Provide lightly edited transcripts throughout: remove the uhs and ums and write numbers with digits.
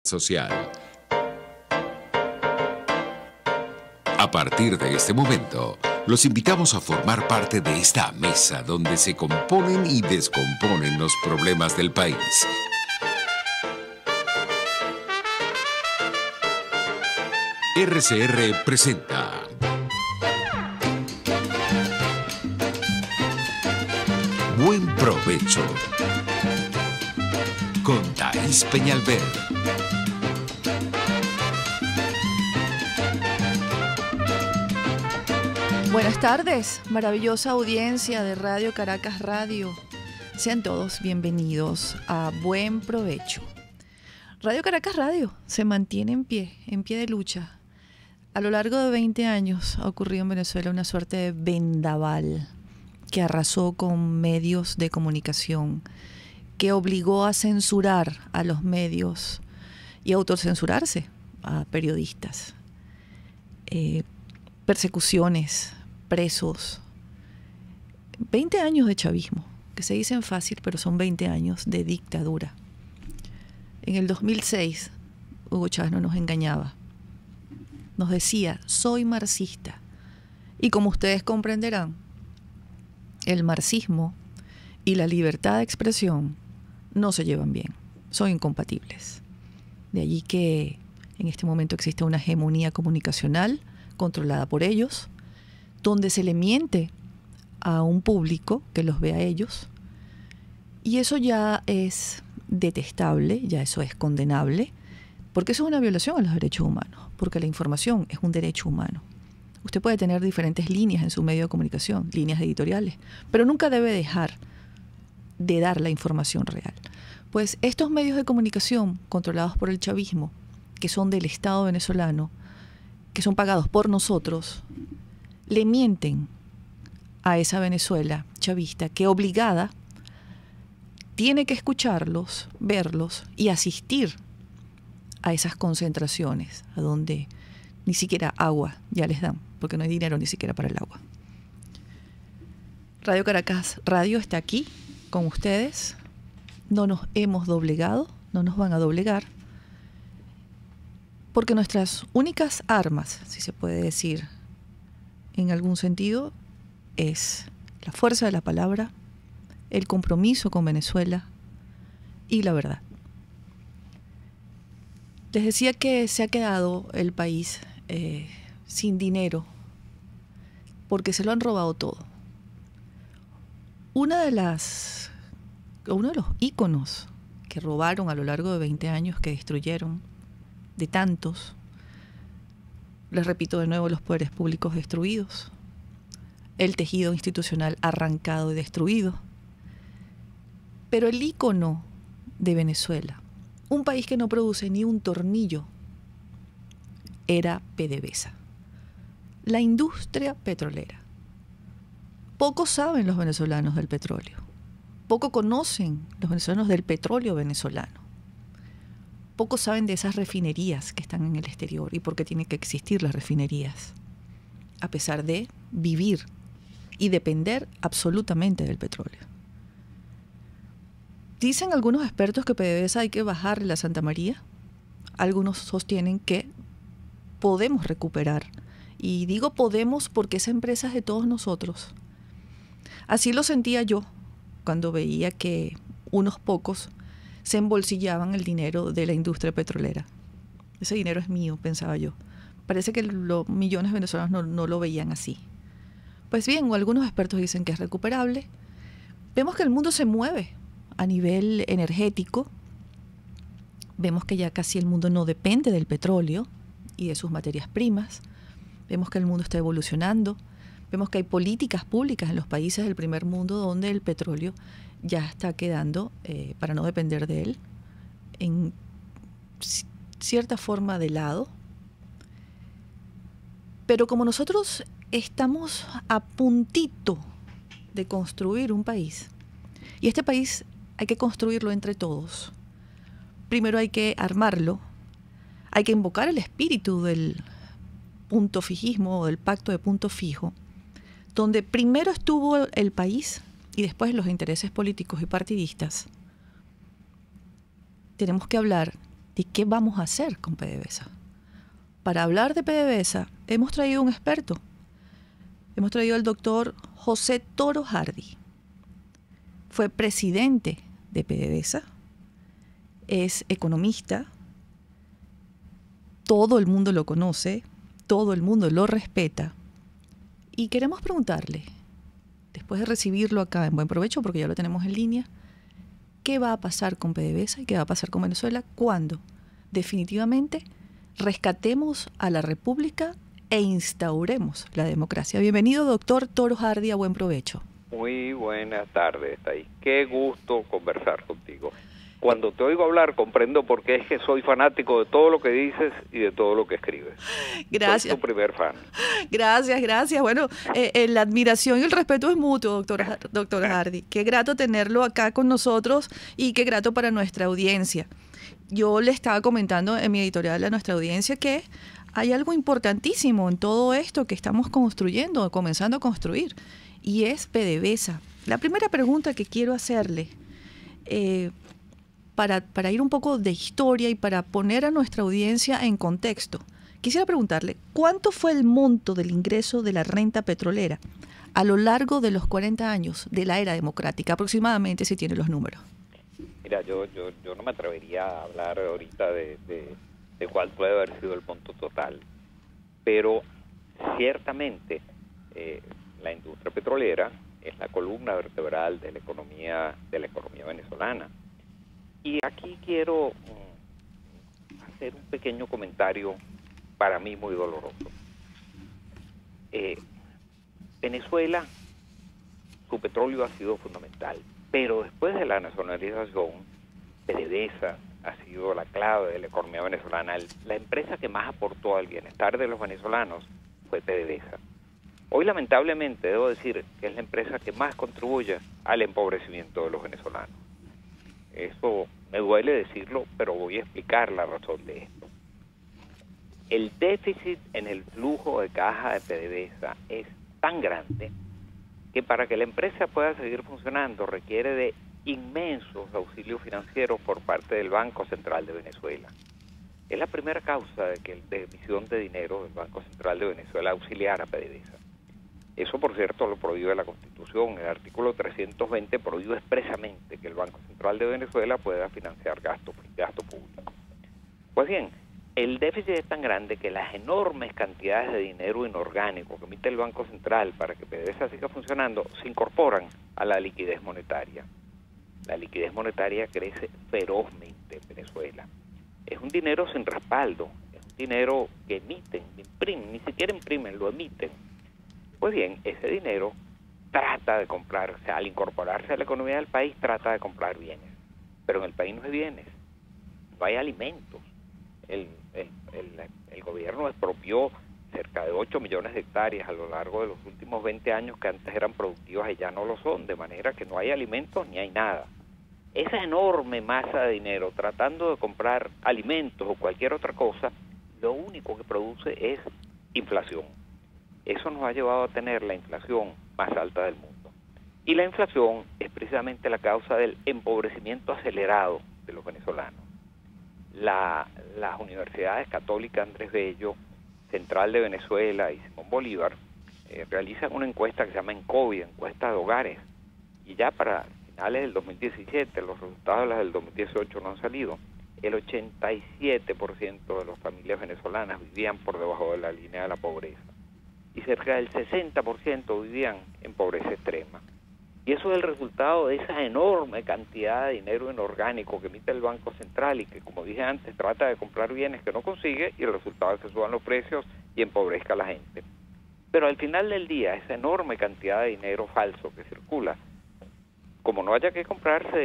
social. A partir de este momento, los invitamos a formar parte de esta mesa donde se componen y descomponen los problemas del país. RCR presenta Buen Provecho con Thaís Peñalver. Buenas tardes, maravillosa audiencia de Radio Caracas Radio. Sean todos bienvenidos a Buen Provecho. Radio Caracas Radio se mantiene en pie de lucha. A lo largo de 20 años ha ocurrido en Venezuela una suerte de vendaval que arrasó con medios de comunicación, que obligó a censurar a los medios y a autocensurarse a periodistas. Persecuciones, presos, 20 años de chavismo, que se dicen fácil, pero son 20 años de dictadura. En el 2006, Hugo Chávez no nos engañaba. Nos decía, soy marxista. Y como ustedes comprenderán, el marxismo y la libertad de expresión no se llevan bien, son incompatibles. De allí que en este momento existe una hegemonía comunicacional controlada por ellos, donde se le miente a un público que los ve a ellos, y eso ya es detestable, ya eso es condenable, porque eso es una violación a los derechos humanos, porque la información es un derecho humano. Usted puede tener diferentes líneas en su medio de comunicación, líneas editoriales, pero nunca debe dejar de dar la información real. Pues estos medios de comunicación controlados por el chavismo, que son del Estado venezolano, que son pagados por nosotros, le mienten a esa Venezuela chavista que obligada tiene que escucharlos, verlos y asistir a esas concentraciones, a donde ni siquiera agua ya les dan, porque no hay dinero ni siquiera para el agua. Radio Caracas Radio está aquí con ustedes. No nos hemos doblegado, no nos van a doblegar, porque nuestras únicas armas, si se puede decir en algún sentido, es la fuerza de la palabra, el compromiso con Venezuela y la verdad. Les decía que se ha quedado el país sin dinero porque se lo han robado todo. Uno de los íconos que robaron a lo largo de 20 años, que destruyeron, de tantos, les repito de nuevo, los poderes públicos destruidos, el tejido institucional arrancado y destruido, pero el ícono de Venezuela, un país que no produce ni un tornillo, era PDVSA, la industria petrolera. Poco saben los venezolanos del petróleo, poco conocen los venezolanos del petróleo venezolano, poco saben de esas refinerías que están en el exterior y por qué tienen que existir las refinerías, a pesar de vivir y depender absolutamente del petróleo. Dicen algunos expertos que PDVSA hay que bajarle la Santa María. Algunos sostienen que podemos recuperar. Y digo podemos porque esa empresa es de todos nosotros. Así lo sentía yo cuando veía que unos pocos se embolsillaban el dinero de la industria petrolera. Ese dinero es mío, pensaba yo. Parece que los millones de venezolanos no lo veían así. Pues bien, algunos expertos dicen que es recuperable. Vemos que el mundo se mueve a nivel energético. Vemos que ya casi el mundo no depende del petróleo y de sus materias primas. Vemos que el mundo está evolucionando. Vemos que hay políticas públicas en los países del primer mundo donde el petróleo ya está quedando, para no depender de él, en cierta forma de lado. Pero como nosotros estamos a puntito de construir un país, y este país hay que construirlo entre todos. Primero hay que armarlo, hay que invocar el espíritu del punto fijismo o del pacto de punto fijo, donde primero estuvo el país y después los intereses políticos y partidistas. Tenemos que hablar ¿Y qué vamos a hacer con PDVSA? Para hablar de PDVSA hemos traído un experto. Hemos traído al doctor José Toro Hardy. Fue presidente de PDVSA, es economista, todo el mundo lo conoce, todo el mundo lo respeta. Y queremos preguntarle, después de recibirlo acá en Buen Provecho, porque ya lo tenemos en línea, ¿qué va a pasar con PDVSA y qué va a pasar con Venezuela cuando definitivamente rescatemos a la República e instauremos la democracia? Bienvenido, doctor Toro Hardy, a Buen Provecho. Muy buenas tardes, Thais. Qué gusto conversar contigo. Cuando te oigo hablar comprendo por qué es que soy fanático de todo lo que dices y de todo lo que escribes. Gracias. Soy tu primer fan. Gracias. Bueno, la admiración y el respeto es mutuo, doctor Hardy. Qué grato tenerlo acá con nosotros y qué grato para nuestra audiencia. Yo le estaba comentando en mi editorial a nuestra audiencia que hay algo importantísimo en todo esto que estamos construyendo, comenzando a construir, y es PDVSA. La primera pregunta que quiero hacerle, para ir un poco de historia y para poner a nuestra audiencia en contexto, quisiera preguntarle, ¿cuánto fue el monto del ingreso de la renta petrolera a lo largo de los 40 años de la era democrática, aproximadamente, si tiene los números? Mira, yo no me atrevería a hablar ahorita de cuál puede haber sido el monto total, pero ciertamente la industria petrolera es la columna vertebral de la economía venezolana. Y aquí quiero hacer un pequeño comentario para mí muy doloroso. Venezuela, su petróleo ha sido fundamental, pero después de la nacionalización, PDVSA ha sido la clave de la economía venezolana. La empresa que más aportó al bienestar de los venezolanos fue PDVSA. Hoy, lamentablemente, debo decir que es la empresa que más contribuye al empobrecimiento de los venezolanos. Eso me duele decirlo, pero voy a explicar la razón de esto. El déficit en el flujo de caja de PDVSA es tan grande que para que la empresa pueda seguir funcionando requiere de inmensos auxilios financieros por parte del Banco Central de Venezuela. Es la primera causa de emisión de dinero del Banco Central de Venezuela auxiliar a PDVSA. Eso, por cierto, lo prohíbe la Constitución. El artículo 320 prohíbe expresamente que el Banco Central de Venezuela pueda financiar gasto público. Pues bien, el déficit es tan grande que las enormes cantidades de dinero inorgánico que emite el Banco Central para que PDVSA siga funcionando se incorporan a la liquidez monetaria. La liquidez monetaria crece ferozmente en Venezuela. Es un dinero sin respaldo, es un dinero que emiten, imprimen, ni siquiera imprimen, lo emiten. Pues bien, ese dinero trata de comprar, o sea, al incorporarse a la economía del país, trata de comprar bienes. Pero en el país no hay bienes, no hay alimentos. El gobierno expropió cerca de 8 millones de hectáreas a lo largo de los últimos 20 años que antes eran productivas y ya no lo son, de manera que no hay alimentos ni hay nada. Esa enorme masa de dinero tratando de comprar alimentos o cualquier otra cosa, lo único que produce es inflación. Eso nos ha llevado a tener la inflación más alta del mundo. Y la inflación es precisamente la causa del empobrecimiento acelerado de los venezolanos. Las universidades católicas Andrés Bello, Central de Venezuela y Simón Bolívar realizan una encuesta que se llama ENCOVID, encuesta de hogares, y ya para finales del 2017, los resultados de las del 2018 no han salido, el 87% de las familias venezolanas vivían por debajo de la línea de la pobreza y cerca del 60% vivían en pobreza extrema. Y eso es el resultado de esa enorme cantidad de dinero inorgánico que emite el Banco Central y que, como dije antes, trata de comprar bienes que no consigue, y el resultado es que suban los precios y empobrezca a la gente. Pero al final del día, esa enorme cantidad de dinero falso que circula, como no haya que comprar, se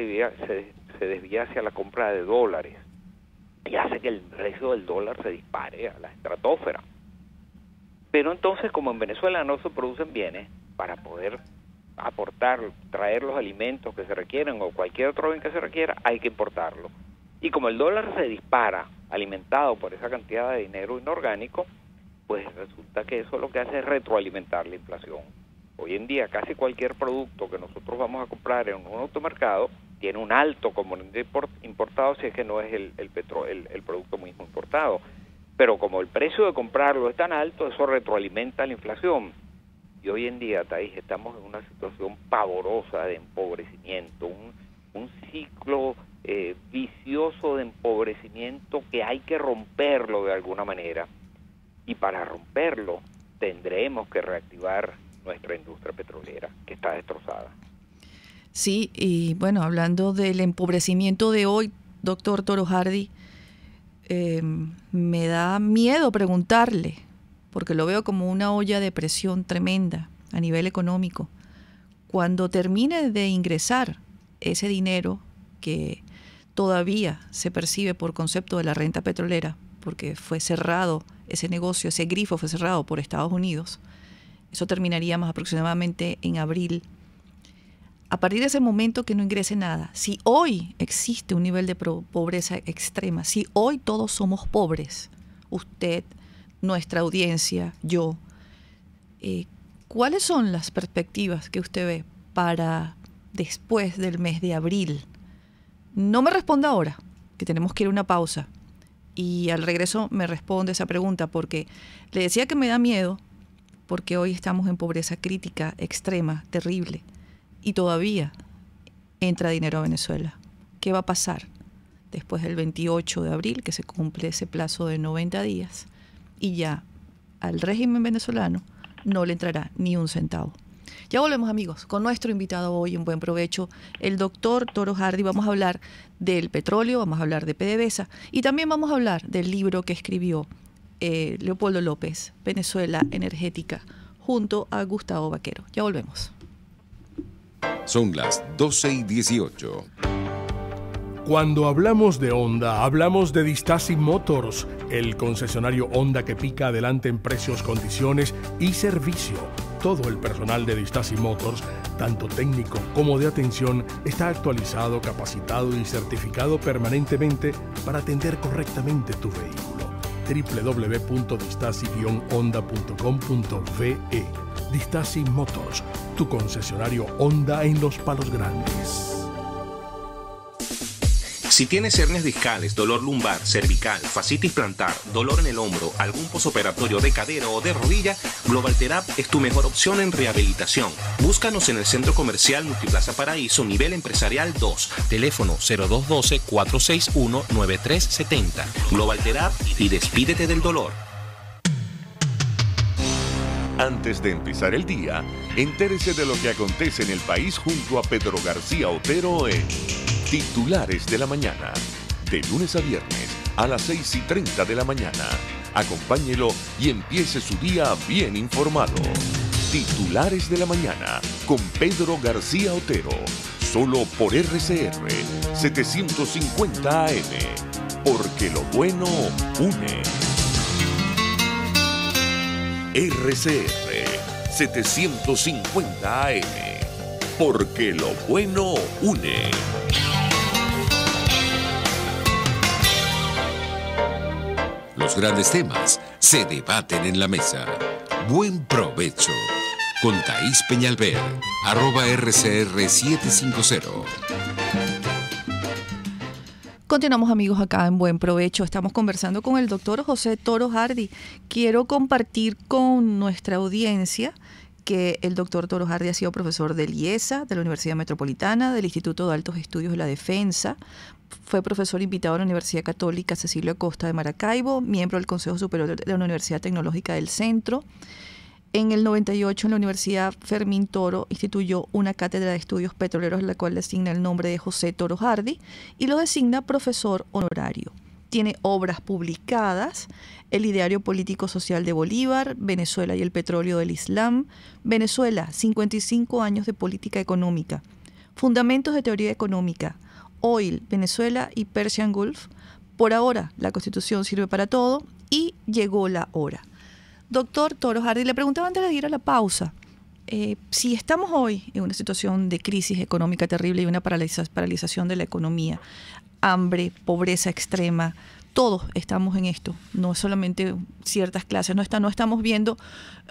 desvía hacia la compra de dólares y hace que el precio del dólar se dispare a la estratosfera. Pero entonces, como en Venezuela no se producen bienes, para poder aportar, traer los alimentos que se requieren o cualquier otro bien que se requiera, hay que importarlo. Y como el dólar se dispara, alimentado por esa cantidad de dinero inorgánico, pues resulta que eso lo que hace es retroalimentar la inflación. Hoy en día casi cualquier producto que nosotros vamos a comprar en un automercado tiene un alto componente importado si es que no es el producto mismo importado. Pero como el precio de comprarlo es tan alto, eso retroalimenta la inflación. Y hoy en día, Thais, estamos en una situación pavorosa de empobrecimiento, un ciclo vicioso de empobrecimiento que hay que romperlo de alguna manera. Y para romperlo tendremos que reactivar nuestra industria petrolera, que está destrozada. Sí, y bueno, hablando del empobrecimiento de hoy, doctor Toro Hardy, me da miedo preguntarle, porque lo veo como una olla de presión tremenda a nivel económico. Cuando termine de ingresar ese dinero que todavía se percibe por concepto de la renta petrolera, porque fue cerrado ese negocio, ese grifo fue cerrado por Estados Unidos, eso terminaría más aproximadamente en abril. A partir de ese momento que no ingrese nada, si hoy existe un nivel de pobreza extrema, si hoy todos somos pobres, usted, nuestra audiencia, yo, ¿cuáles son las perspectivas que usted ve para después del mes de abril? No me responda ahora, que tenemos que ir a una pausa. Y al regreso me responde esa pregunta, porque le decía que me da miedo, porque hoy estamos en pobreza crítica, extrema, terrible. Y todavía entra dinero a Venezuela. ¿Qué va a pasar después del 28 de abril, que se cumple ese plazo de 90 días? Y ya al régimen venezolano no le entrará ni un centavo. Ya volvemos, amigos, con nuestro invitado hoy en Buen Provecho, el doctor Toro Hardy. Vamos a hablar del petróleo, vamos a hablar de PDVSA y también vamos a hablar del libro que escribió Leopoldo López, Venezuela Energética, junto a Gustavo Vaquero. Ya volvemos. Son las 12:18. Cuando hablamos de Honda, hablamos de Distaci Motors, el concesionario Honda que pica adelante en precios, condiciones y servicio. Todo el personal de Distaci Motors, tanto técnico como de atención, está actualizado, capacitado y certificado permanentemente para atender correctamente tu vehículo. www.distaci-honda.com.ve. Distaci Motors, tu concesionario Honda en Los Palos Grandes. Si tienes hernias discales, dolor lumbar, cervical, fascitis plantar, dolor en el hombro, algún posoperatorio de cadera o de rodilla, Global Therap es tu mejor opción en rehabilitación. Búscanos en el Centro Comercial Multiplaza Paraíso, nivel empresarial 2, teléfono 0212-461-9370. Global Therap y despídete del dolor. Antes de empezar el día, entérese de lo que acontece en el país junto a Pedro García Otero en Titulares de la Mañana, de lunes a viernes a las 6:30 de la mañana. Acompáñelo y empiece su día bien informado. Titulares de la Mañana con Pedro García Otero, solo por RCR 750 AM, porque lo bueno une. RCR 750 AM, porque lo bueno une. Los grandes temas se debaten en la mesa. Buen provecho. Con Thaís Peñalver, @RCR750. Continuamos, amigos, acá en Buen Provecho. Estamos conversando con el doctor José Toro Hardy. Quiero compartir con nuestra audiencia que el doctor Toro Hardy ha sido profesor del IESA, de la Universidad Metropolitana, del Instituto de Altos Estudios de la Defensa. Fue profesor invitado a la Universidad Católica Cecilio Acosta de Maracaibo, miembro del Consejo Superior de la Universidad Tecnológica del Centro. En el 98, en la Universidad Fermín Toro, instituyó una cátedra de estudios petroleros, la cual designa el nombre de José Toro Hardy y lo designa profesor honorario. Tiene obras publicadas: El ideario político social de Bolívar, Venezuela y el petróleo del Islam, Venezuela, 55 años de política económica, Fundamentos de teoría económica, Oil, Venezuela y Persian Gulf, Por ahora, la Constitución sirve para todo y Llegó la hora. Doctor Toro Hardy, le preguntaba antes de ir a la pausa, si estamos hoy en una situación de crisis económica terrible y una paralización de la economía, hambre, pobreza extrema, todos estamos en esto, no solamente ciertas clases, no estamos viendo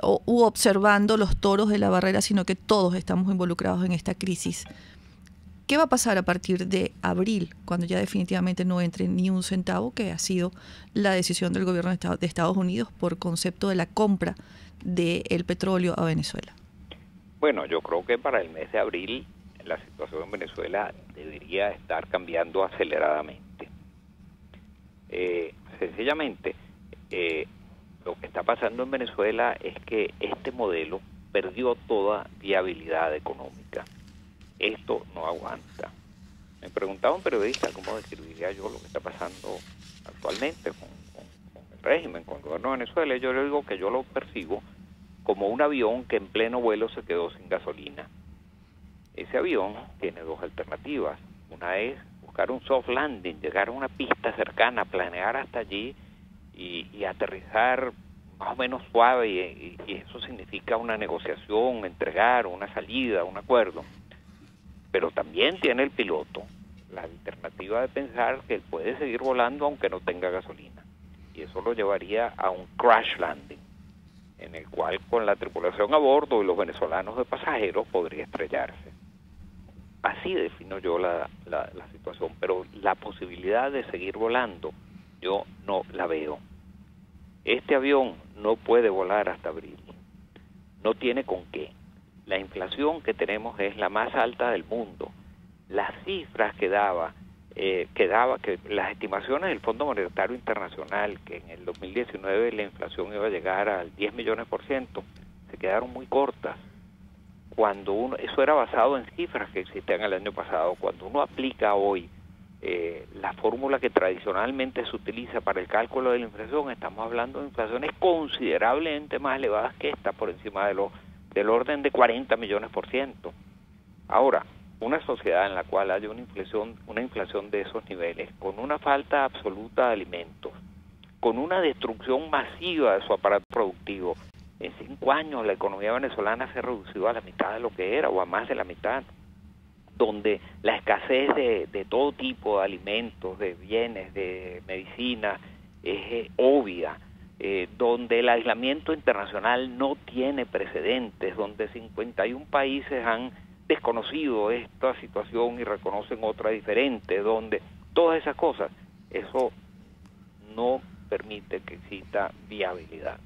u observando los toros de la barrera, sino que todos estamos involucrados en esta crisis. ¿Qué va a pasar a partir de abril, cuando ya definitivamente no entre ni un centavo, que ha sido la decisión del gobierno de Estados Unidos por concepto de la compra del petróleo a Venezuela? Bueno, yo creo que para el mes de abril la situación en Venezuela debería estar cambiando aceleradamente. Sencillamente, lo que está pasando en Venezuela es que este modelo perdió toda viabilidad económica. Esto no aguanta. Me preguntaba un periodista cómo describiría yo lo que está pasando actualmente con el régimen, con el gobierno de Venezuela. Yo le digo que yo lo percibo como un avión que en pleno vuelo se quedó sin gasolina. Ese avión tiene dos alternativas. Una es buscar un soft landing, llegar a una pista cercana, planear hasta allí y aterrizar más o menos suave, y eso significa una negociación, entregar, una salida, un acuerdo. Pero también tiene el piloto la alternativa de pensar que él puede seguir volando aunque no tenga gasolina. Y eso lo llevaría a un crash landing, en el cual con la tripulación a bordo y los venezolanos de pasajeros podría estrellarse. Así defino yo la situación, pero la posibilidad de seguir volando yo no la veo. Este avión no puede volar hasta abril, no tiene con qué. La inflación que tenemos es la más alta del mundo. Las cifras que las estimaciones del Fondo Monetario Internacional, que en el 2019 la inflación iba a llegar al 10 millones %, se quedaron muy cortas. Eso era basado en cifras que existían el año pasado. Cuando uno aplica hoy la fórmula que tradicionalmente se utiliza para el cálculo de la inflación, estamos hablando de inflaciones considerablemente más elevadas que esta, por encima del orden de 40 millones %. Ahora, una sociedad en la cual haya una inflación de esos niveles, con una falta absoluta de alimentos, con una destrucción masiva de su aparato productivo, en 5 años la economía venezolana se ha reducido a la mitad de lo que era, o a más de la mitad, donde la escasez de todo tipo de alimentos, de bienes, de medicina, es obvia, donde el aislamiento internacional no tiene precedentes, donde 51 países han desconocido esta situación y reconocen otra diferente, donde todas esas cosas, eso no permite que exista viabilidad.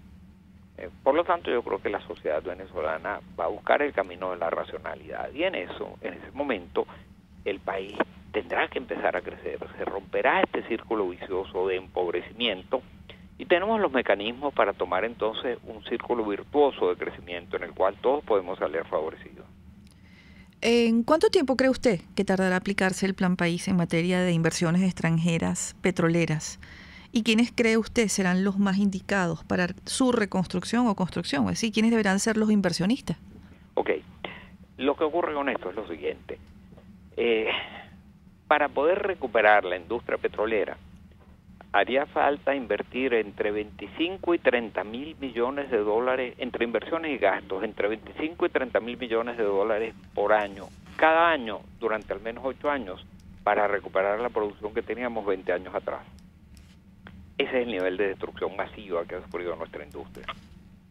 Por lo tanto, yo creo que la sociedad venezolana va a buscar el camino de la racionalidad, y en ese momento, el país tendrá que empezar a crecer, se romperá este círculo vicioso de empobrecimiento, y tenemos los mecanismos para tomar entonces un círculo virtuoso de crecimiento en el cual todos podemos salir favorecidos. ¿En cuánto tiempo cree usted que tardará aplicarse el Plan País en materia de inversiones extranjeras petroleras? ¿Y quiénes cree usted serán los más indicados para su reconstrucción o construcción? Es decir, ¿quiénes deberán ser los inversionistas? Ok, lo que ocurre con esto es lo siguiente. Para poder recuperar la industria petrolera, haría falta invertir entre 25 y 30 mil millones de dólares, entre inversiones y gastos, entre 25 y 30 mil millones de dólares por año, cada año, durante al menos 8 años, para recuperar la producción que teníamos 20 años atrás. Ese es el nivel de destrucción masiva que ha sufrido nuestra industria.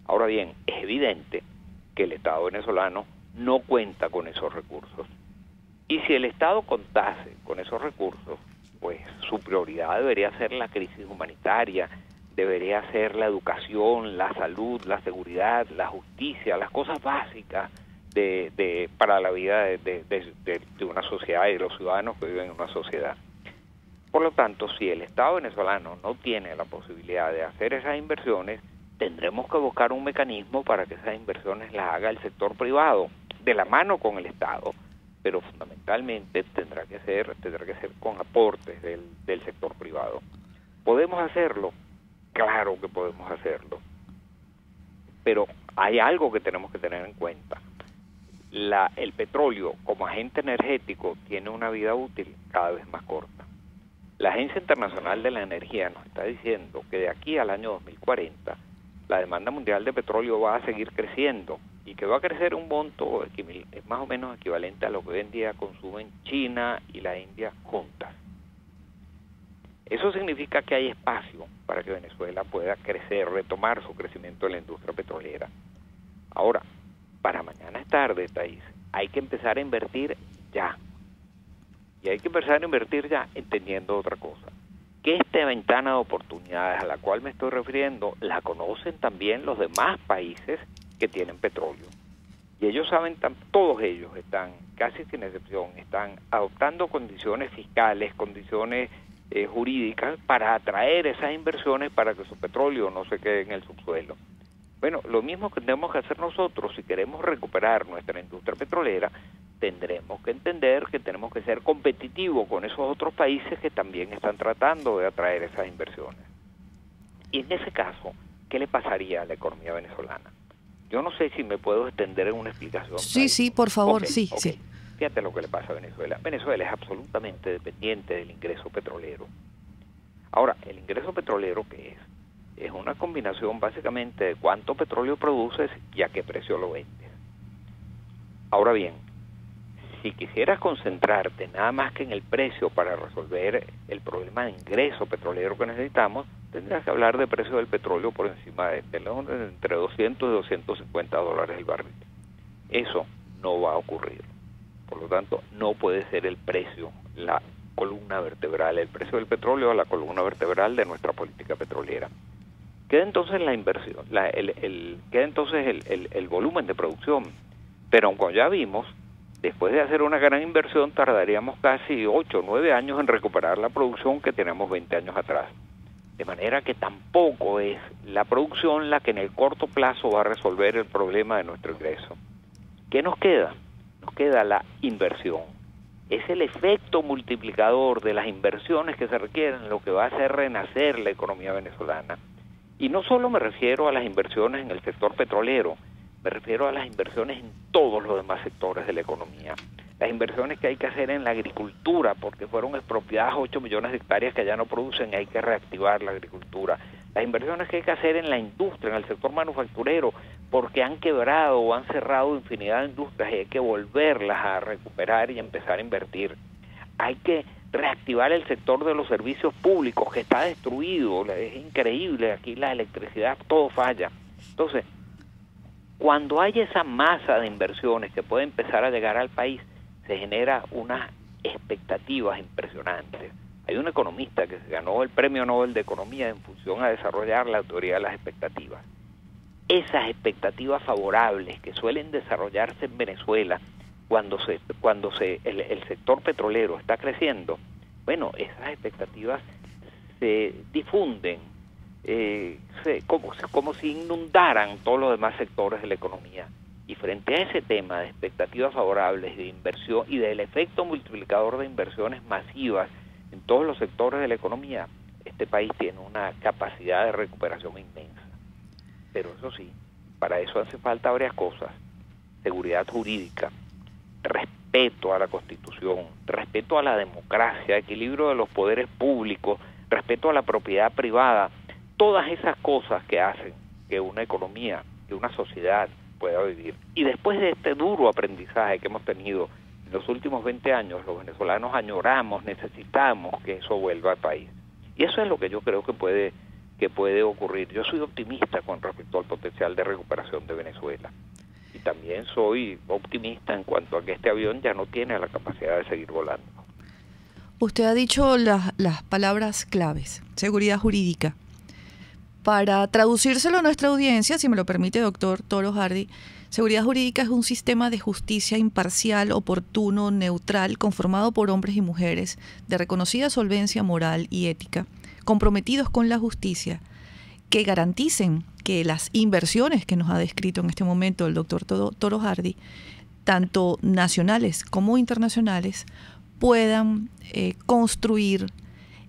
Ahora bien, es evidente que el Estado venezolano no cuenta con esos recursos. Y si el Estado contase con esos recursos, pues su prioridad debería ser la crisis humanitaria, debería ser la educación, la salud, la seguridad, la justicia, las cosas básicas para la vida de una sociedad y de los ciudadanos que viven en una sociedad. Por lo tanto, si el Estado venezolano no tiene la posibilidad de hacer esas inversiones, tendremos que buscar un mecanismo para que esas inversiones las haga el sector privado, de la mano con el Estado, pero fundamentalmente tendrá que ser con aportes del sector privado. ¿Podemos hacerlo? Claro que podemos hacerlo. Pero hay algo que tenemos que tener en cuenta. El petróleo como agente energético tiene una vida útil cada vez más corta. La Agencia Internacional de la Energía nos está diciendo que de aquí al año 2040 la demanda mundial de petróleo va a seguir creciendo, y que va a crecer un monto más o menos equivalente a lo que hoy en día consumen China y la India juntas. Eso significa que hay espacio para que Venezuela pueda crecer, retomar su crecimiento en la industria petrolera. Ahora, para mañana es tarde, Thais, hay que empezar a invertir ya. Y hay que empezar a invertir ya entendiendo otra cosa. Que esta ventana de oportunidades a la cual me estoy refiriendo, la conocen también los demás países que tienen petróleo. Y ellos saben, todos ellos están, casi sin excepción, están adoptando condiciones fiscales, condiciones jurídicas para atraer esas inversiones para que su petróleo no se quede en el subsuelo. Bueno, lo mismo que tenemos que hacer nosotros si queremos recuperar nuestra industria petrolera, tendremos que entender que tenemos que ser competitivos con esos otros países que también están tratando de atraer esas inversiones. Y en ese caso, ¿qué le pasaría a la economía venezolana? Yo no sé si me puedo extender en una explicación. Sí, sí, por favor, sí. Fíjate lo que le pasa a Venezuela. Venezuela es absolutamente dependiente del ingreso petrolero. Ahora, el ingreso petrolero, ¿qué es? Es una combinación básicamente de cuánto petróleo produces y a qué precio lo vendes. Ahora bien, si quisieras concentrarte nada más que en el precio para resolver el problema de ingreso petrolero que necesitamos, tendrías que hablar de precio del petróleo por encima de entre 200 y 250 dólares el barril. Eso no va a ocurrir. Por lo tanto, no puede ser el precio la columna vertebral, el precio del petróleo la columna vertebral de nuestra política petrolera. Queda entonces la inversión, queda entonces el volumen de producción. Pero como ya vimos, después de hacer una gran inversión tardaríamos casi 8 o 9 años en recuperar la producción que tenemos 20 años atrás. De manera que tampoco es la producción la que en el corto plazo va a resolver el problema de nuestro ingreso. ¿Qué nos queda? Nos queda la inversión. Es el efecto multiplicador de las inversiones que se requieren lo que va a hacer renacer la economía venezolana. Y no solo me refiero a las inversiones en el sector petrolero, me refiero a las inversiones en todos los demás sectores de la economía. Las inversiones que hay que hacer en la agricultura, porque fueron expropiadas 8 millones de hectáreas que ya no producen, hay que reactivar la agricultura. Las inversiones que hay que hacer en la industria, en el sector manufacturero, porque han quebrado o han cerrado infinidad de industrias y hay que volverlas a recuperar y empezar a invertir. Hay que reactivar el sector de los servicios públicos, que está destruido, es increíble, aquí la electricidad, todo falla. Entonces, cuando hay esa masa de inversiones que puede empezar a llegar al país, se genera unas expectativas impresionantes. Hay un economista que se ganó el Premio Nobel de Economía en función a desarrollar la teoría de las expectativas. Esas expectativas favorables que suelen desarrollarse en Venezuela cuando el sector petrolero está creciendo, bueno, esas expectativas se difunden como si inundaran todos los demás sectores de la economía. Y frente a ese tema de expectativas favorables de inversión y del efecto multiplicador de inversiones masivas en todos los sectores de la economía, este país tiene una capacidad de recuperación inmensa. Pero eso sí, para eso hace falta varias cosas: seguridad jurídica, respeto a la Constitución, respeto a la democracia, equilibrio de los poderes públicos, respeto a la propiedad privada, todas esas cosas que hacen que una economía, que una sociedad pueda vivir. Y después de este duro aprendizaje que hemos tenido en los últimos 20 años, los venezolanos añoramos, necesitamos que eso vuelva al país. Y eso es lo que yo creo que puede ocurrir. Yo soy optimista con respecto al potencial de recuperación de Venezuela. Y también soy optimista en cuanto a que este avión ya no tiene la capacidad de seguir volando. Usted ha dicho las palabras claves: seguridad jurídica. Para traducírselo a nuestra audiencia, si me lo permite, doctor Toro Hardy, seguridad jurídica es un sistema de justicia imparcial, oportuno, neutral, conformado por hombres y mujeres de reconocida solvencia moral y ética, comprometidos con la justicia, que garanticen que las inversiones que nos ha descrito en este momento el doctor Toro Hardy, tanto nacionales como internacionales, puedan construir,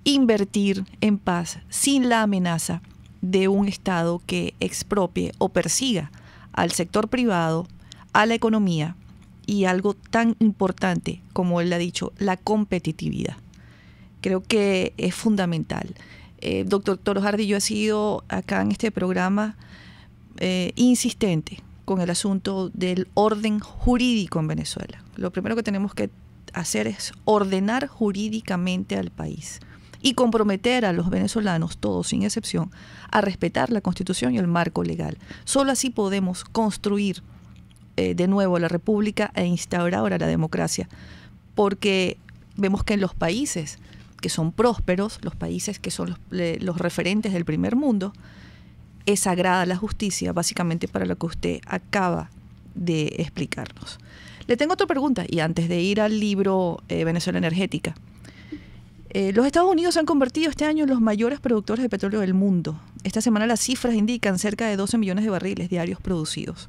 invertir en paz sin la amenaza de un Estado que expropie o persiga al sector privado, a la economía y algo tan importante como él ha dicho, la competitividad. Creo que es fundamental. Doctor Toro Hardy, yo he sido acá en este programa insistente con el asunto del orden jurídico en Venezuela. Lo primero que tenemos que hacer es ordenar jurídicamente al país y comprometer a los venezolanos, todos sin excepción, a respetar la Constitución y el marco legal. Solo así podemos construir de nuevo la República e instaurar ahora la democracia, porque vemos que en los países que son prósperos, los países que son los referentes del primer mundo, es sagrada la justicia, básicamente para lo que usted acaba de explicarnos. Le tengo otra pregunta, y antes de ir al libro Venezuela Energética. Los Estados Unidos se han convertido este año en los mayores productores de petróleo del mundo. Esta semana las cifras indican cerca de 12 millones de barriles diarios producidos.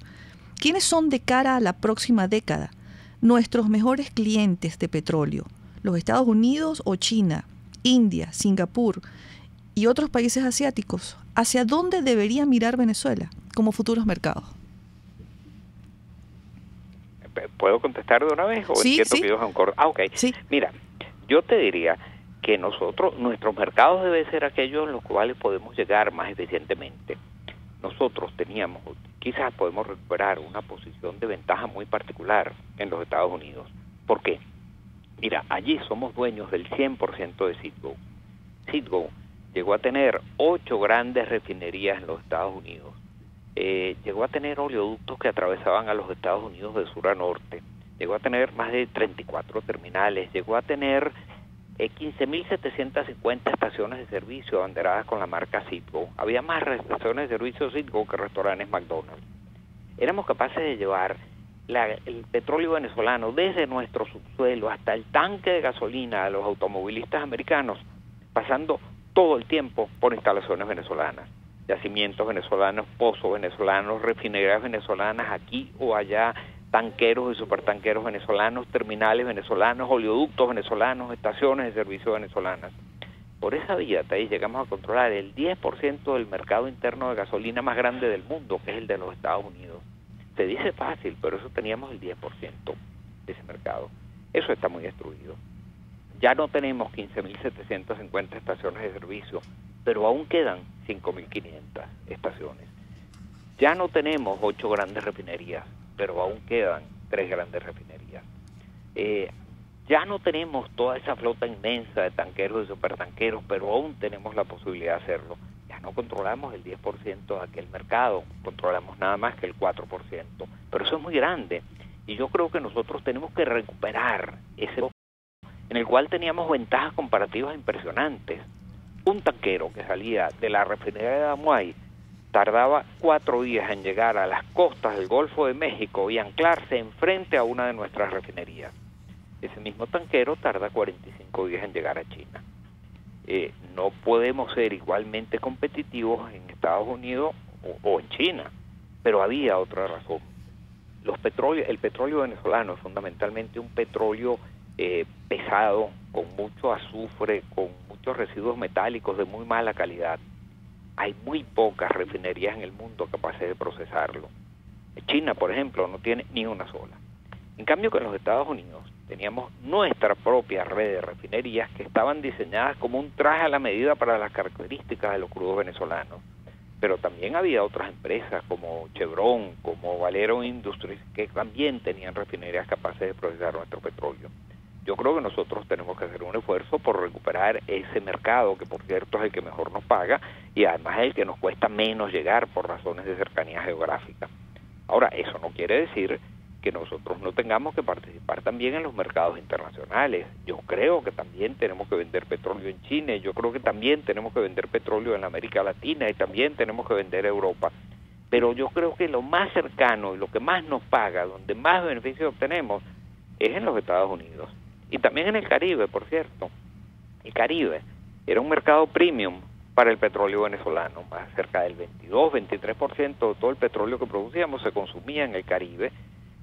¿Quiénes son de cara a la próxima década nuestros mejores clientes de petróleo? ¿Los Estados Unidos o China, India, Singapur y otros países asiáticos? ¿Hacia dónde debería mirar Venezuela como futuros mercados? ¿Puedo contestar de una vez? ¿O sí, entiendo sí. que ellos han cortado? Ok. Sí. Mira, yo te diría que nuestros mercados deben ser aquellos en los cuales podemos llegar más eficientemente. Nosotros quizás podemos recuperar una posición de ventaja muy particular en los Estados Unidos. ¿Por qué? Mira, allí somos dueños del 100% de Citgo. Citgo llegó a tener 8 grandes refinerías en los Estados Unidos. Llegó a tener oleoductos que atravesaban a los Estados Unidos de sur a norte. Llegó a tener más de 34 terminales. Llegó a tener 15.750 estaciones de servicio abanderadas con la marca Citgo. Había más estaciones de servicio Citgo que restaurantes McDonald's. Éramos capaces de llevar el petróleo venezolano desde nuestro subsuelo hasta el tanque de gasolina a los automovilistas americanos, pasando todo el tiempo por instalaciones venezolanas, yacimientos venezolanos, pozos venezolanos, refinerías venezolanas aquí o allá, tanqueros y supertanqueros venezolanos, terminales venezolanos, oleoductos venezolanos, estaciones de servicio venezolanas. Por esa vía llegamos a controlar el 10% del mercado interno de gasolina más grande del mundo, que es el de los Estados Unidos. Se dice fácil, pero eso teníamos el 10% de ese mercado. Eso está muy destruido. Ya no tenemos 15.750 estaciones de servicio, pero aún quedan 5.500 estaciones. Ya no tenemos 8 grandes refinerías, pero aún quedan 3 grandes refinerías. Ya no tenemos toda esa flota inmensa de tanqueros y supertanqueros, pero aún tenemos la posibilidad de hacerlo. Ya no controlamos el 10% de aquel mercado, controlamos nada más que el 4%, pero eso es muy grande, y yo creo que nosotros tenemos que recuperar ese en el cual teníamos ventajas comparativas impresionantes. Un tanquero que salía de la refinería de Damuay tardaba 4 días en llegar a las costas del Golfo de México y anclarse enfrente a una de nuestras refinerías. Ese mismo tanquero tarda 45 días en llegar a China. No podemos ser igualmente competitivos en Estados Unidos o en China, pero había otra razón. El petróleo venezolano es fundamentalmente un petróleo pesado, con mucho azufre, con muchos residuos metálicos de muy mala calidad. Hay muy pocas refinerías en el mundo capaces de procesarlo. China, por ejemplo, no tiene ni una sola. En cambio, que en los Estados Unidos teníamos nuestra propia red de refinerías que estaban diseñadas como un traje a la medida para las características de los crudos venezolanos. Pero también había otras empresas como Chevron, como Valero Industries, que también tenían refinerías capaces de procesar nuestro petróleo. Yo creo que nosotros tenemos que hacer un esfuerzo por recuperar ese mercado, que por cierto es el que mejor nos paga y además es el que nos cuesta menos llegar por razones de cercanía geográfica. Ahora, eso no quiere decir que nosotros no tengamos que participar también en los mercados internacionales. Yo creo que también tenemos que vender petróleo en China, yo creo que también tenemos que vender petróleo en América Latina y también tenemos que vender a Europa. Pero yo creo que lo más cercano y lo que más nos paga, donde más beneficios obtenemos, es en los Estados Unidos. Y también en el Caribe, por cierto. El Caribe era un mercado premium para el petróleo venezolano. Más cerca del 22-23% de todo el petróleo que producíamos se consumía en el Caribe.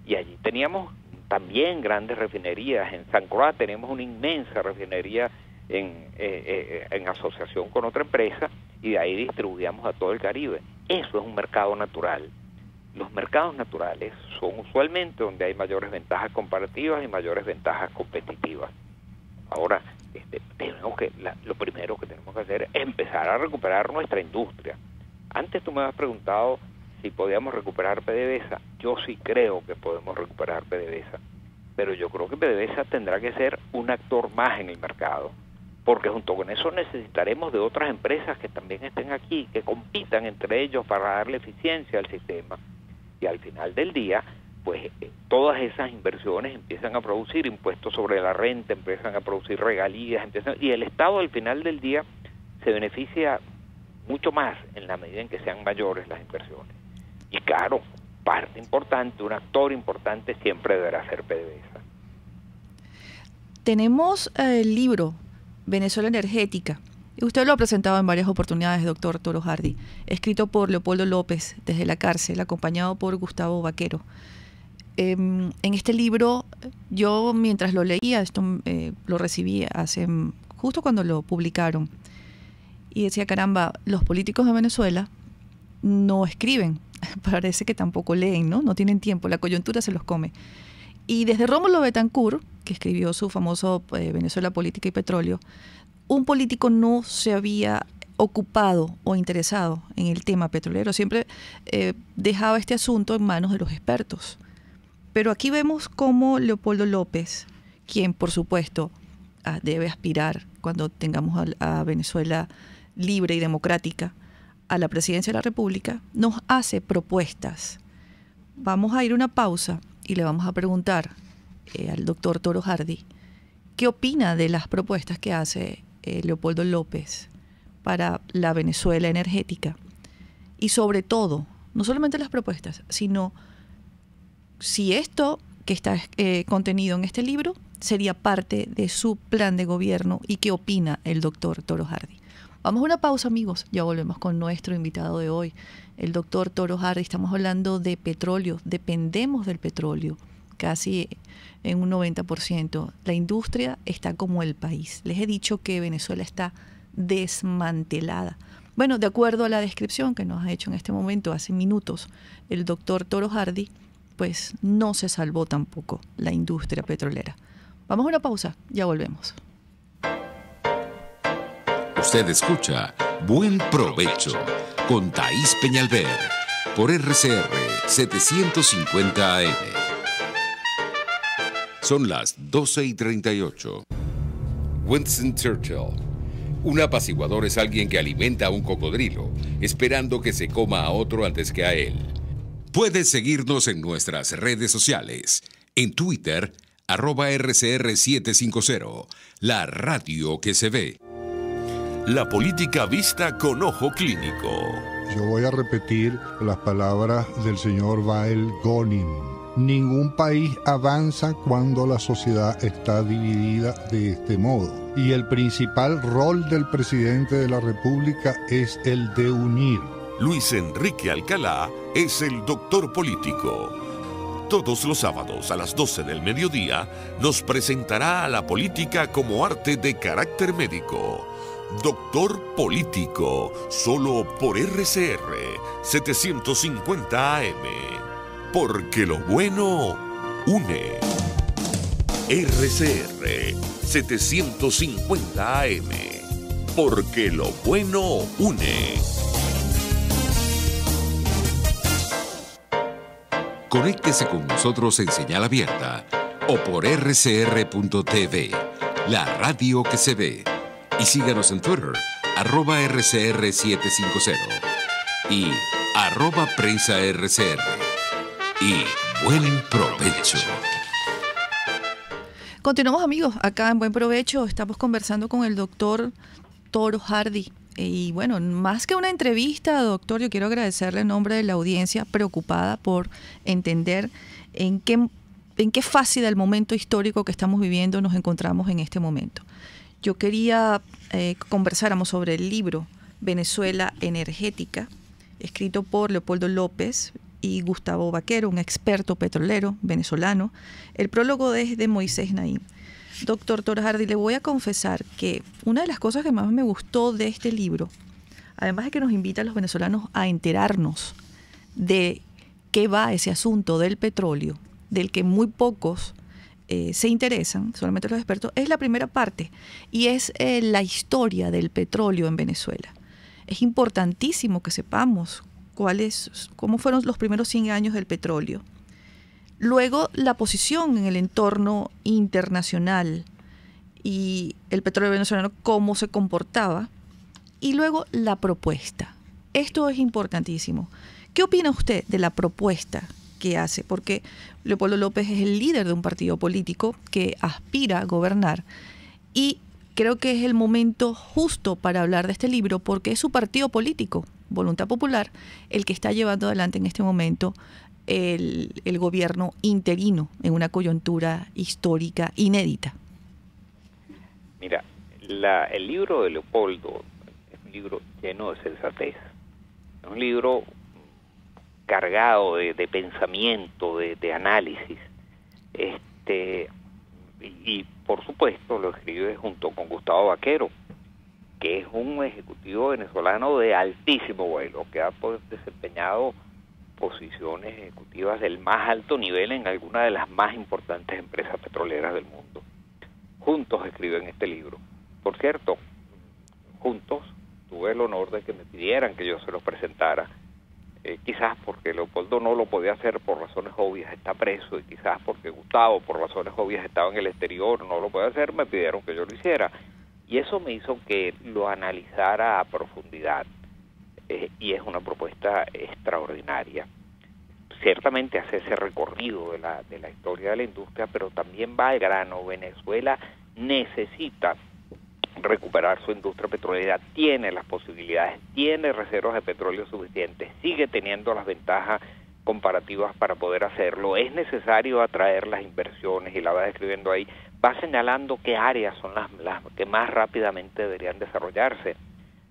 Y allí teníamos también grandes refinerías. En San Croix tenemos una inmensa refinería en asociación con otra empresa, y de ahí distribuíamos a todo el Caribe. Eso es un mercado natural. Los mercados naturales son usualmente donde hay mayores ventajas comparativas y mayores ventajas competitivas. Ahora, lo primero que tenemos que hacer es empezar a recuperar nuestra industria. Antes tú me has preguntado si podíamos recuperar PDVSA. Yo sí creo que podemos recuperar PDVSA, pero yo creo que PDVSA tendrá que ser un actor más en el mercado, porque junto con eso necesitaremos de otras empresas que también estén aquí, que compitan entre ellos para darle eficiencia al sistema. Y al final del día pues todas esas inversiones empiezan a producir impuestos sobre la renta, empiezan a producir regalías, y el Estado al final del día se beneficia mucho más en la medida en que sean mayores las inversiones. Y claro, parte importante, un actor importante siempre deberá ser PDVSA. Tenemos el libro Venezuela Energética. Y usted lo ha presentado en varias oportunidades, doctor Toro Hardy, escrito por Leopoldo López desde la cárcel, acompañado por Gustavo Vaquero. En este libro, yo mientras lo leía, esto lo recibí justo cuando lo publicaron, y decía, caramba, los políticos de Venezuela no escriben, parece que tampoco leen, ¿no? No tienen tiempo, la coyuntura se los come. Y desde Rómulo Betancourt, que escribió su famoso Venezuela, Política y Petróleo, un político no se había ocupado o interesado en el tema petrolero, siempre dejaba este asunto en manos de los expertos. Pero aquí vemos cómo Leopoldo López, quien por supuesto debe aspirar cuando tengamos a Venezuela libre y democrática a la presidencia de la República, nos hace propuestas. Vamos a ir a una pausa y le vamos a preguntar al doctor Toro Hardy qué opina de las propuestas que hace Leopoldo López para la Venezuela energética, y sobre todo, no solamente las propuestas, sino si esto que está contenido en este libro sería parte de su plan de gobierno y qué opina el doctor Toro Hardy. Vamos a una pausa, amigos, ya volvemos con nuestro invitado de hoy, el doctor Toro Hardy. Estamos hablando de petróleo, dependemos del petróleo casi en un 90%. La industria está como el país. Les he dicho que Venezuela está desmantelada. Bueno, de acuerdo a la descripción que nos ha hecho en este momento, hace minutos, el doctor Toro Hardy, pues no se salvó tampoco la industria petrolera. Vamos a una pausa, ya volvemos. Usted escucha Buen Provecho con Thaís Peñalver por RCR 750 AM. Son las 12:38. Winston Churchill. Un apaciguador es alguien que alimenta a un cocodrilo, esperando que se coma a otro antes que a él. Puedes seguirnos en nuestras redes sociales. En Twitter, @RCR750, la radio que se ve. La política vista con ojo clínico. Yo voy a repetir las palabras del señor Wael Gonin. Ningún país avanza cuando la sociedad está dividida de este modo. Y el principal rol del presidente de la República es el de unir. Luis Enrique Alcalá es el doctor político. Todos los sábados a las 12 del mediodía nos presentará a la política como arte de carácter médico. Doctor Político, solo por RCR 750 AM. Porque lo bueno une. RCR 750 AM. Porque lo bueno une. Conéctese con nosotros en señal abierta o por rcr.tv, la radio que se ve. Y síganos en Twitter, @RCR750 y @PrensaRCR. Y buen provecho. Continuamos, amigos, acá en Buen Provecho. Estamos conversando con el doctor Toro Hardy. Y bueno, más que una entrevista, doctor, yo quiero agradecerle en nombre de la audiencia preocupada por entender en qué fase del momento histórico que estamos viviendo nos encontramos en este momento. Yo quería conversáramos sobre el libro Venezuela Energética, escrito por Leopoldo López y Gustavo Vaquero, un experto petrolero venezolano. El prólogo es de Moisés Naim. Doctor Toro Hardy, le voy a confesar que una de las cosas que más me gustó de este libro, además de que nos invita a los venezolanos a enterarnos de qué va ese asunto del petróleo, del que muy pocos se interesan, solamente los expertos, es la primera parte, y es la historia del petróleo en Venezuela. Es importantísimo que sepamos cómo fueron los primeros 100 años del petróleo. Luego, la posición en el entorno internacional y el petróleo venezolano, cómo se comportaba. Y luego, la propuesta. Esto es importantísimo. ¿Qué opina usted de la propuesta que hace, porque Leopoldo López es el líder de un partido político que aspira a gobernar, y creo que es el momento justo para hablar de este libro, porque es su partido político, Voluntad Popular, el que está llevando adelante en este momento el gobierno interino en una coyuntura histórica inédita. Mira, el libro de Leopoldo es un libro lleno de sensatez, es un libro cargado de pensamiento, de análisis, y por supuesto lo escribe junto con Gustavo Vaquero, que es un ejecutivo venezolano de altísimo vuelo, que ha desempeñado posiciones ejecutivas del más alto nivel en alguna de las más importantes empresas petroleras del mundo. Juntos escriben este libro. Por cierto, juntos tuve el honor de que me pidieran que yo se los presentara, quizás porque Leopoldo no lo podía hacer por razones obvias, está preso, y quizás porque Gustavo por razones obvias estaba en el exterior, no lo podía hacer, me pidieron que yo lo hiciera, y eso me hizo que lo analizara a profundidad, y es una propuesta extraordinaria. Ciertamente hace ese recorrido de la historia de la industria, pero también va al grano. Venezuela necesita recuperar su industria petrolera, tiene las posibilidades, tiene reservas de petróleo suficientes, sigue teniendo las ventajas comparativas para poder hacerlo. Es necesario atraer las inversiones, y la va describiendo ahí, va señalando qué áreas son las que más rápidamente deberían desarrollarse.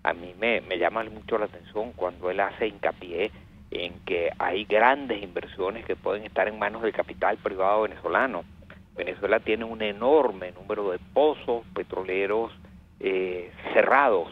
A mí me llama mucho la atención cuando él hace hincapié en que hay grandes inversiones que pueden estar en manos del capital privado venezolano. Venezuela tiene un enorme número de pozos petroleros cerrados,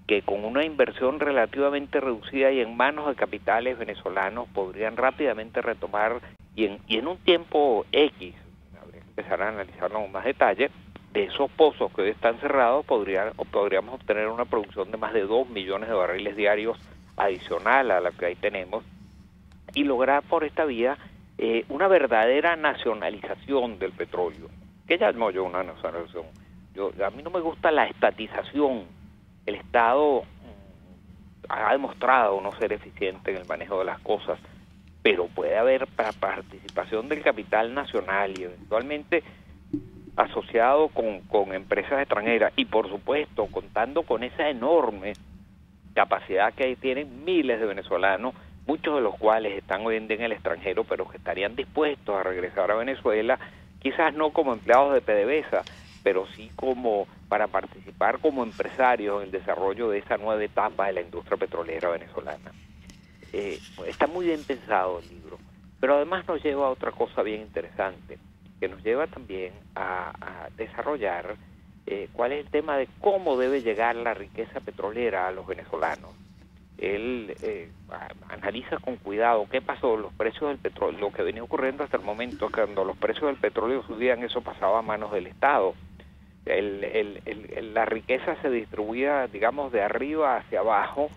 que con una inversión relativamente reducida y en manos de capitales venezolanos podrían rápidamente retomar, y en un tiempo X, habría que empezar a analizarlo con más detalle, de esos pozos que hoy están cerrados podríamos obtener una producción de más de 2 millones de barriles diarios adicional a la que ahí tenemos, y lograr por esta vía una verdadera nacionalización del petróleo. ¿Qué llamo yo una nacionalización? A mí no me gusta la estatización. El Estado ha demostrado no ser eficiente en el manejo de las cosas, pero puede haber participación del capital nacional y eventualmente asociado con empresas extranjeras, y por supuesto contando con esa enorme capacidad que ahí tienen miles de venezolanos, muchos de los cuales están hoy en día en el extranjero, pero que estarían dispuestos a regresar a Venezuela, quizás no como empleados de PDVSA, pero sí como para participar como empresarios en el desarrollo de esa nueva etapa de la industria petrolera venezolana. Está muy bien pensado el libro, pero además nos lleva a otra cosa bien interesante, que nos lleva también a desarrollar cuál es el tema de cómo debe llegar la riqueza petrolera a los venezolanos. Él analiza con cuidado qué pasó, los precios del petróleo, lo que venía ocurriendo hasta el momento, cuando los precios del petróleo subían, eso pasaba a manos del Estado. La riqueza se distribuía, digamos, de arriba hacia abajo,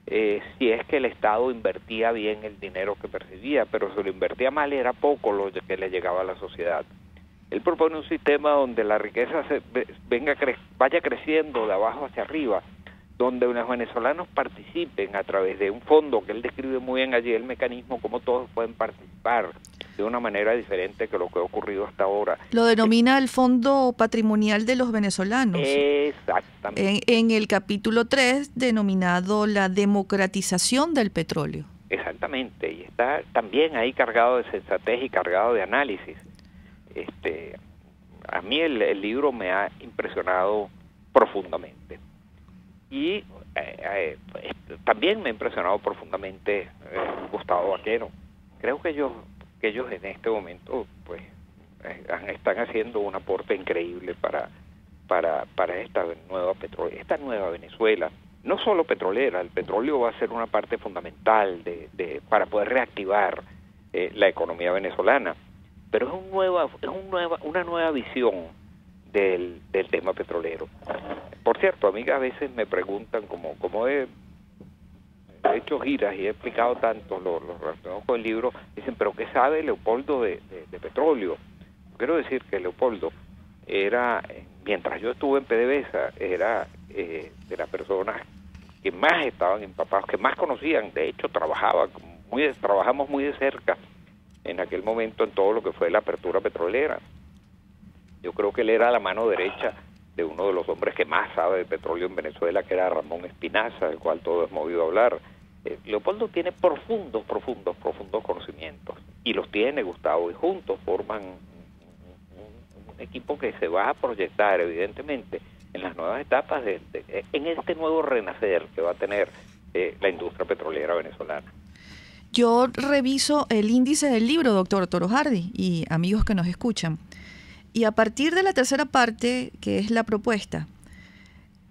si es que el Estado invertía bien el dinero que percibía, pero si lo invertía mal era poco lo que le llegaba a la sociedad. Él propone un sistema donde la riqueza vaya creciendo de abajo hacia arriba, donde los venezolanos participen a través de un fondo que él describe muy bien allí, el mecanismo, como todos pueden participar de una manera diferente que lo que ha ocurrido hasta ahora. Lo denomina el Fondo Patrimonial de los Venezolanos. Exactamente. En el capítulo 3, denominado la democratización del petróleo. Exactamente, y está también ahí cargado de sensatez y cargado de análisis. A mí el libro me ha impresionado profundamente. Y también me ha impresionado profundamente Gustavo Vaquero. Creo que ellos en este momento pues están haciendo un aporte increíble para esta nueva Venezuela. No solo petrolera, el petróleo va a ser una parte fundamental para poder reactivar la economía venezolana, pero es una nueva visión del tema petrolero. Por cierto, a mí a veces me preguntan, como he hecho giras y he explicado tanto lo relacionado con el libro, dicen, pero ¿qué sabe Leopoldo de petróleo? Quiero decir que Leopoldo era, mientras yo estuve en PDVSA, era de las personas que más estaban empapados, que más conocían. De hecho, trabajamos muy de cerca en aquel momento en todo lo que fue la apertura petrolera. Yo creo que él era la mano derecha de uno de los hombres que más sabe de petróleo en Venezuela, que era Ramón Espinaza, del cual todos hemos oído hablar. Leopoldo tiene profundos conocimientos, y los tiene Gustavo, y juntos forman un equipo que se va a proyectar evidentemente en las nuevas etapas en este nuevo renacer que va a tener la industria petrolera venezolana. Yo reviso el índice del libro, doctor Toro Hardy, y amigos que nos escuchan, y a partir de la tercera parte, que es la propuesta,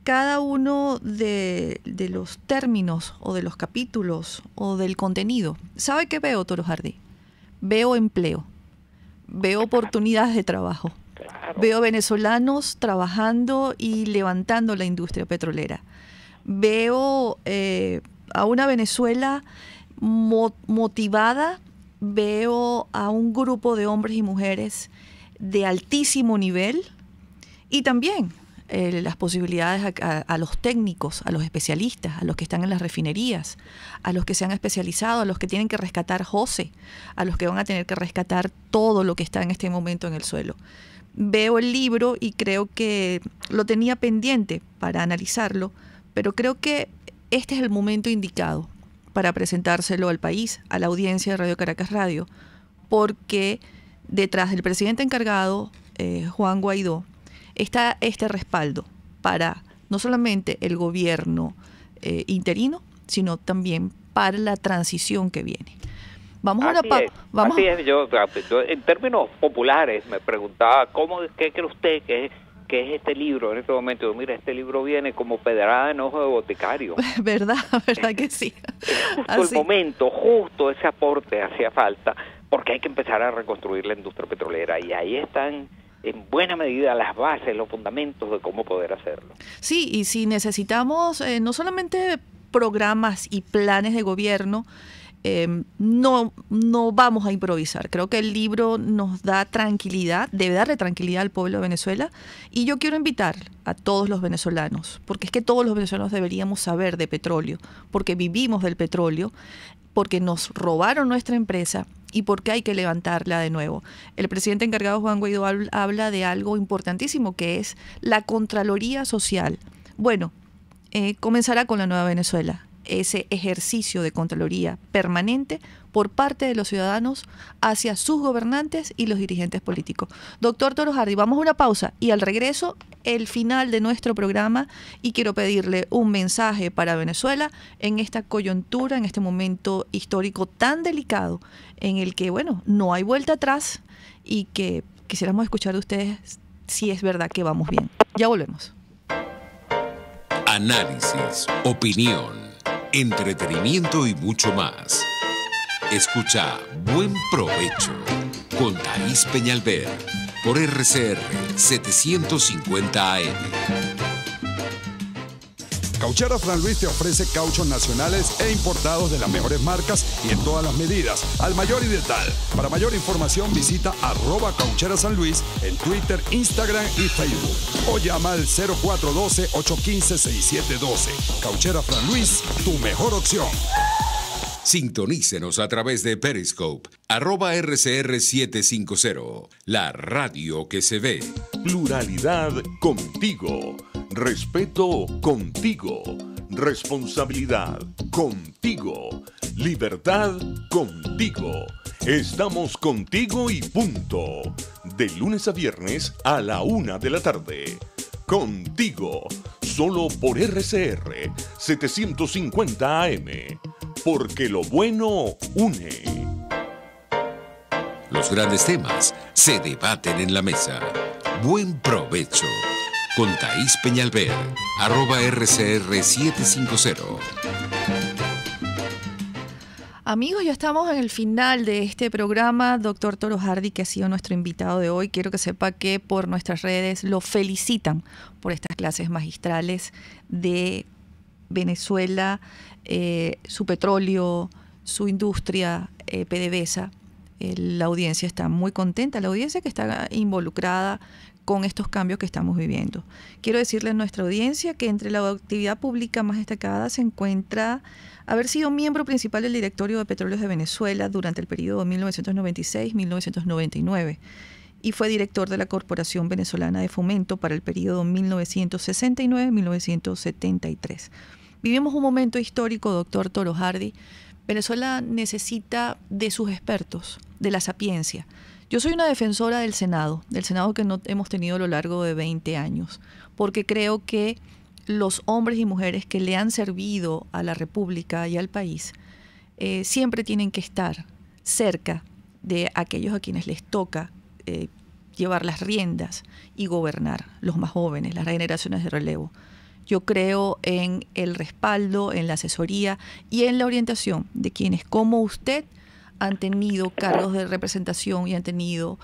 cada uno de los términos o de los capítulos o del contenido, ¿sabe qué veo, Toro Hardy? Veo empleo, veo oportunidades de trabajo, claro. Veo venezolanos trabajando y levantando la industria petrolera. Veo a una Venezuela motivada, veo a un grupo de hombres y mujeres de altísimo nivel, y también las posibilidades a los técnicos, a los especialistas, a los que están en las refinerías, a los que se han especializado, a los que tienen que rescatar José, a los que van a tener que rescatar todo lo que está en este momento en el suelo. Veo el libro y creo que lo tenía pendiente para analizarlo, pero creo que este es el momento indicado para presentárselo al país, a la audiencia de Radio Caracas Radio, porque detrás del presidente encargado, Juan Guaidó, está este respaldo para no solamente el gobierno interino, sino también para la transición que viene. Vamos a una pausa. Así es. Yo, en términos populares, me preguntaba, ¿qué cree usted que es este libro en este momento? Yo, mira, este libro viene como pedrada en ojo de boticario. ¿Verdad que sí? Justo el momento, justo ese aporte hacía falta, porque hay que empezar a reconstruir la industria petrolera, y ahí están en buena medida las bases, los fundamentos de cómo poder hacerlo. Sí, y si necesitamos no solamente programas y planes de gobierno, no vamos a improvisar. Creo que el libro nos da tranquilidad, debe darle tranquilidad al pueblo de Venezuela, y yo quiero invitar a todos los venezolanos, porque es que todos los venezolanos deberíamos saber de petróleo, porque vivimos del petróleo, porque nos robaron nuestra empresa y porque hay que levantarla de nuevo. El presidente encargado, Juan Guaidó, habla de algo importantísimo, que es la Contraloría Social. Bueno, comenzará con la Nueva Venezuela, ese ejercicio de Contraloría permanente por parte de los ciudadanos hacia sus gobernantes y los dirigentes políticos. Doctor Toro Hardy, vamos a una pausa y al regreso el final de nuestro programa, y quiero pedirle un mensaje para Venezuela en esta coyuntura, en este momento histórico tan delicado en el que, bueno, no hay vuelta atrás, y que quisiéramos escuchar de ustedes si es verdad que vamos bien. Ya volvemos. Análisis, opinión, entretenimiento y mucho más. Escucha Buen Provecho con Thaís Peñalver por RCR 750 AM. Cauchera Fran Luis te ofrece cauchos nacionales e importados de las mejores marcas y en todas las medidas, al mayor y de tal. Para mayor información visita @CaucheraSanLuis en Twitter, Instagram y Facebook, o llama al 0412-815-6712. Cauchera Fran Luis, tu mejor opción. Sintonícenos a través de Periscope, @RCR750, la radio que se ve. Pluralidad contigo. Respeto contigo. Responsabilidad contigo. Libertad contigo. Estamos contigo y punto. De lunes a viernes a la 1 de la tarde. Contigo. Solo por RCR 750 AM. Porque lo bueno une. Los grandes temas se debaten en la mesa. Buen provecho. Con Thaís Peñalver, @RCR750. Amigos, ya estamos en el final de este programa. Doctor Toro Hardy, que ha sido nuestro invitado de hoy, quiero que sepa que por nuestras redes lo felicitan por estas clases magistrales de Venezuela, su petróleo, su industria, PDVSA. La audiencia está muy contenta, la audiencia que está involucrada con estos cambios que estamos viviendo. Quiero decirle a nuestra audiencia que entre la actividad pública más destacada se encuentra haber sido miembro principal del directorio de Petróleos de Venezuela durante el periodo 1996-1999 y fue director de la Corporación Venezolana de Fomento para el periodo 1969-1973. Vivimos un momento histórico, doctor Toro Hardy. Venezuela necesita de sus expertos, de la sapiencia. Yo soy una defensora del Senado que no hemos tenido a lo largo de 20 años, porque creo que los hombres y mujeres que le han servido a la República y al país siempre tienen que estar cerca de aquellos a quienes les toca llevar las riendas y gobernar, los más jóvenes, las generaciones de relevo. Yo creo en el respaldo, en la asesoría y en la orientación de quienes como usted han tenido cargos de representación y han tenido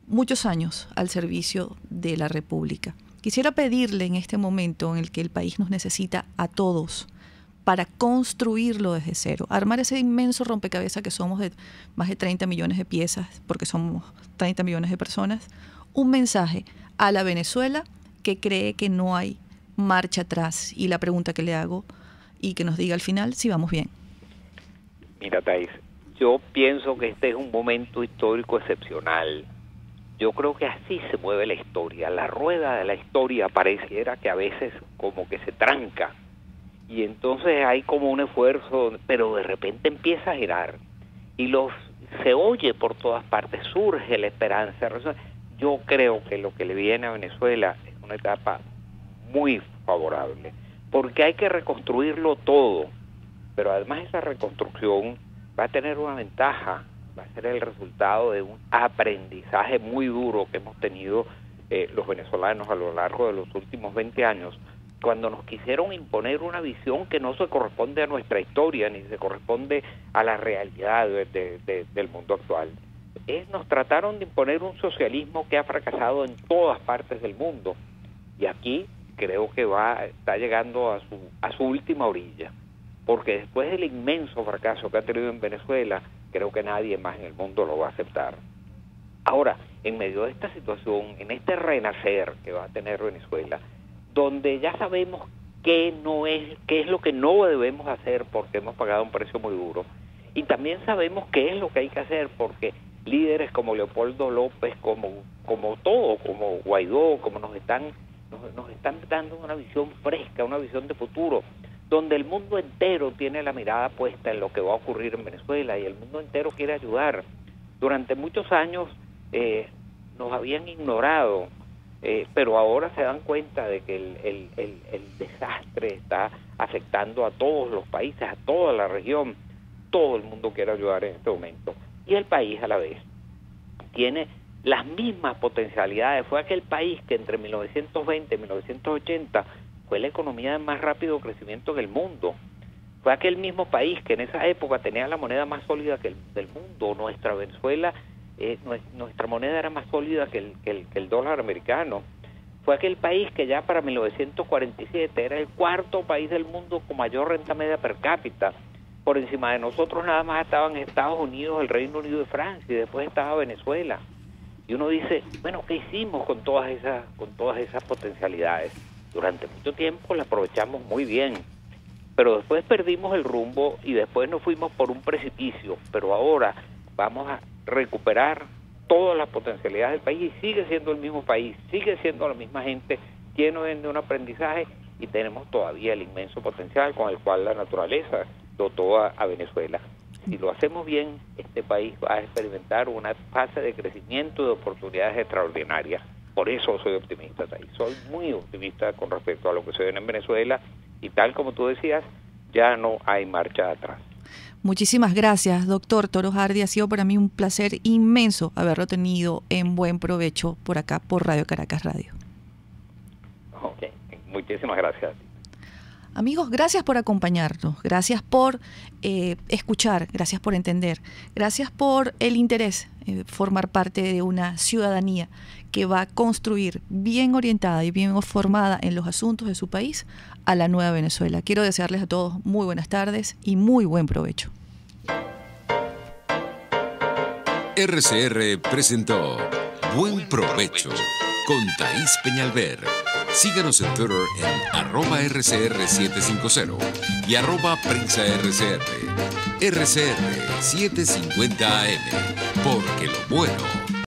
muchos años al servicio de la República. Quisiera pedirle en este momento en el que el país nos necesita a todos para construirlo desde cero, armar ese inmenso rompecabezas que somos de más de 30 millones de piezas, porque somos 30 millones de personas, un mensaje a la Venezuela que cree que no hay marcha atrás, y la pregunta que le hago y que nos diga al final si vamos bien. Mira, Thais, yo pienso que este es un momento histórico excepcional. Yo creo que así se mueve la historia. La rueda de la historia pareciera que a veces como que se tranca y entonces hay como un esfuerzo, pero de repente empieza a girar y se oye por todas partes, surge la esperanza. Yo creo que lo que le viene a Venezuela es una etapa muy favorable, porque hay que reconstruirlo todo, pero además esa reconstrucción va a tener una ventaja, va a ser el resultado de un aprendizaje muy duro que hemos tenido los venezolanos a lo largo de los últimos 20 años, cuando nos quisieron imponer una visión que no se corresponde a nuestra historia, ni se corresponde a la realidad del mundo actual. Nos trataron de imponer un socialismo que ha fracasado en todas partes del mundo, y aquí creo que está llegando a su última orilla, porque después del inmenso fracaso que ha tenido en Venezuela, creo que nadie más en el mundo lo va a aceptar. Ahora, en medio de esta situación, en este renacer que va a tener Venezuela, donde ya sabemos qué es lo que no debemos hacer porque hemos pagado un precio muy duro, y también sabemos qué es lo que hay que hacer porque líderes como Leopoldo López, como Guaidó, como nos están dando una visión fresca, una visión de futuro, donde el mundo entero tiene la mirada puesta en lo que va a ocurrir en Venezuela y el mundo entero quiere ayudar. Durante muchos años nos habían ignorado, pero ahora se dan cuenta de que el desastre está afectando a todos los países, a toda la región. Todo el mundo quiere ayudar en este momento. Y el país a la vez tiene las mismas potencialidades. Fue aquel país que entre 1920 y 1980 fue la economía de más rápido crecimiento en el mundo. Fue aquel mismo país que en esa época tenía la moneda más sólida del mundo. Nuestra Venezuela, nuestra moneda era más sólida que el dólar americano. Fue aquel país que ya para 1947 era el cuarto país del mundo con mayor renta media per cápita. Por encima de nosotros nada más estaban Estados Unidos, el Reino Unido y Francia, y después estaba Venezuela. Y uno dice, bueno, ¿qué hicimos con todas esas potencialidades? Durante mucho tiempo la aprovechamos muy bien, pero después perdimos el rumbo y después nos fuimos por un precipicio, pero ahora vamos a recuperar todas las potencialidades del país y sigue siendo el mismo país, sigue siendo la misma gente, lleno de un aprendizaje y tenemos todavía el inmenso potencial con el cual la naturaleza dotó a Venezuela. Si lo hacemos bien, este país va a experimentar una fase de crecimiento y de oportunidades extraordinarias. Por eso soy optimista, soy muy optimista con respecto a lo que se viene en Venezuela y tal como tú decías, ya no hay marcha atrás. Muchísimas gracias, doctor Toro Hardy. Ha sido para mí un placer inmenso haberlo tenido en buen provecho por acá, por Radio Caracas Radio. Ok, muchísimas gracias. Amigos, gracias por acompañarnos, gracias por escuchar, gracias por entender, gracias por el interés, formar parte de una ciudadanía que va a construir bien orientada y bien formada en los asuntos de su país a la nueva Venezuela. Quiero desearles a todos muy buenas tardes y muy buen provecho. RCR presentó Buen Provecho con Thaís Peñalver. Síganos en Twitter en @RCR750 y @PrensaRCR. RCR 750 AM, porque lo bueno